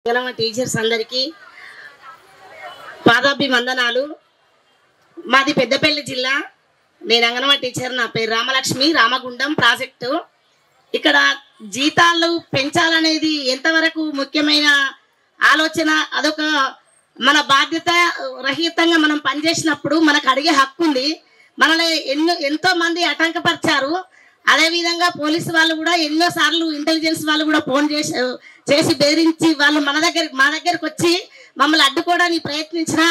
Teachers అందరికీ పాదాభివందనాలు. మాది పెద్దపల్లి జిల్లా. నేను అంగన్వాడీ టీచర్. నా పేరు రామలక్ష్మి. రామగుండం ప్రాజెక్టు. ఇక్కడ జీతాలు పెంచాలనేది ఎంతవరకు ముఖ్యమైన ఆలోచన. అదొక మన బాధ్యత రహితంగా మనం పనిచేసినప్పుడు మనకు అడిగే హక్కు ఉంది. మనల్ని ఎంతో మంది ఆటంకపరిచారు. అదేవిధంగా పోలీసు వాళ్ళు కూడా ఎన్నోసార్లు ఇంటెలిజెన్స్ వాళ్ళు కూడా ఫోన్ చేసి బెదిరించి వాళ్ళు మా దగ్గరకు వచ్చి మమ్మల్ని అడ్డుకోవడానికి ప్రయత్నించిన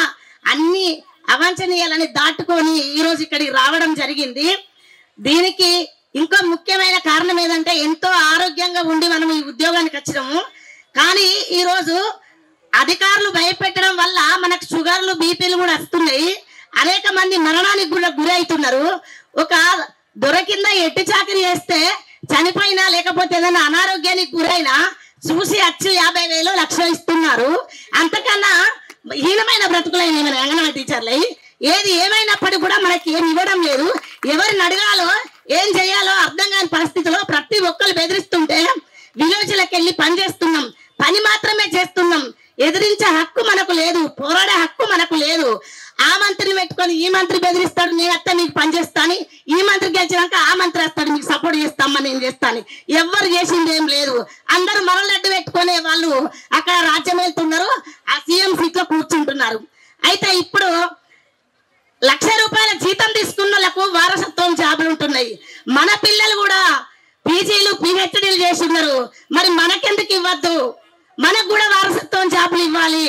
అన్ని అవాంఛనీయాలని దాటుకొని ఈరోజు ఇక్కడికి రావడం జరిగింది. దీనికి ఇంకో ముఖ్యమైన కారణం ఏదంటే ఎంతో ఆరోగ్యంగా ఉండి మనం ఈ ఉద్యోగానికి వచ్చినాము. కానీ ఈరోజు అధికారులు భయపెట్టడం వల్ల మనకు షుగర్లు బీపీలు కూడా వస్తున్నాయి. అనేక మంది మరణానికి కూడా గురి అవుతున్నారు. ఒక దొరకింద ఎట్టి చాకరీ చేస్తే చనిపోయినా లేకపోతే ఏదైనా అనారోగ్యానికి గురైనా చూసి వచ్చి 50,000 లక్షలు ఇస్తున్నారు. అంతకన్నా హీనమైన బ్రతుకులైన అంగన్వాడీ టీచర్లు ఏది ఏమైనప్పటికీ కూడా మనకి ఏమి ఇవ్వడం లేదు. ఎవరిని అడగాలో ఏం చేయాలో అర్థం కాని పరిస్థితిలో ప్రతి ఒక్కరు బెదిరిస్తుంటే విలేజ్లకు వెళ్ళి పని చేస్తున్నాం. పని మాత్రమే చేస్తున్నాం. ఎదిరించే హక్కు మనకు లేదు. పోరాడే హక్కు మనకు లేదు. ఆ మంత్రిని పెట్టుకొని ఈ మంత్రి బెదిరిస్తాడు, నేను అత్త మీకు పని చేస్తాను, ఈ మంత్రి గెలిచినాక ఆ మంత్రి వస్తాడు మీకు సపోర్ట్ చేస్తామని నేను చేస్తాను. ఎవ్వరు చేసింది ఏం లేదు. అందరూ మనల్ని అడ్డు పెట్టుకునే వాళ్ళు అక్కడ రాజ్యం వెళ్తున్నారు. ఆ సీఎం సీట్ లో కూర్చుంటున్నారు. అయితే ఇప్పుడు ₹1,00,000 జీతం తీసుకున్న వాళ్ళకు వారసత్వం జాబులు ఉంటున్నాయి. మన పిల్లలు కూడా పీజీలు పిహెచ్డీలు చేస్తున్నారు. మరి మనకెందుకు ఇవ్వద్దు? మనకు కూడా వారసత్వం జాబులు ఇవ్వాలి.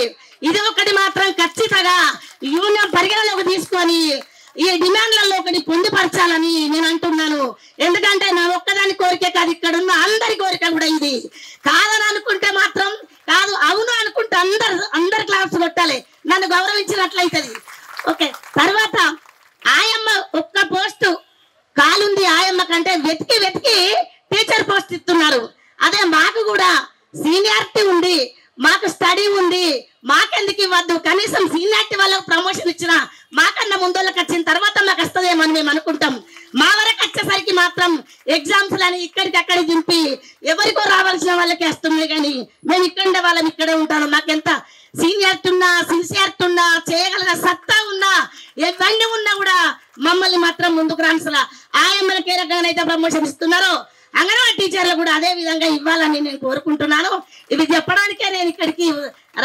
ఇది ఒకటి మాత్రం ఖచ్చితంగా యూనియన్ పరిగణలోకి తీసుకొని ఈ డిమాండ్లలో ఒకటి పొందుపరచాలని నేను అంటున్నాను. ఎందుకంటే నా ఒక్కదాని కోరిక కాదు, ఇక్కడ ఉన్న అందరి కోరిక కూడా ఇది. కాదని అనుకుంటే మాత్రం కాదు, అవును అనుకుంటే అందరు క్లాస్ కొట్టాలి. నన్ను గౌరవించినట్లయితది. ఓకే. తర్వాత ఆయమ్మ ఒక్క పోస్టు కాలుంది ఆయమ్మ కంటే వెతికి టీచర్ పోస్ట్ ఇస్తున్నారు. అదే మాకు కూడా సీనియారిటీ ఉంది, మాకు స్టడీ ఉంది, మాకెందుకు ఇవ్వద్దు? కనీసం సీనియారిటీ వాళ్ళకు ప్రమోషన్ ఇచ్చిన మాకన్నా ముందోళ్ళకి వచ్చిన తర్వాత మాకు వస్తుందేమో అని మేము అనుకుంటాం. మా వరకు వచ్చేసరికి మాత్రం ఎగ్జామ్స్ అని ఇక్కడికక్కడ దింపి ఎవరికో రావాల్సిన వాళ్ళకి వస్తున్నాయి. కానీ మేము ఇక్కడ వాళ్ళం ఇక్కడే ఉంటాను. మాకెంత సీనియారిటీ ఉన్నా సిన్సియారిటీ ఉన్నా చేయగలిగిన సత్తా ఉన్నా ఇవన్నీ ఉన్నా కూడా మమ్మల్ని మాత్రం ముందుకు రాన్సలా ఆయమ్మలకి ఏ రకంగా అయితే ప్రమోషన్ ఇస్తున్నారో అంగన్వాడీ టీచర్లు కూడా అదే విధంగా ఇవ్వాలని నేను కోరుకుంటున్నాను. ఇది చెప్పడానికే నేను ఇక్కడికి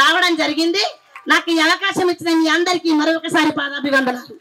రావడం జరిగింది. నాకు ఈ అవకాశం ఇచ్చిన మీ అందరికీ మరొకసారి పాదాభివందనాలు.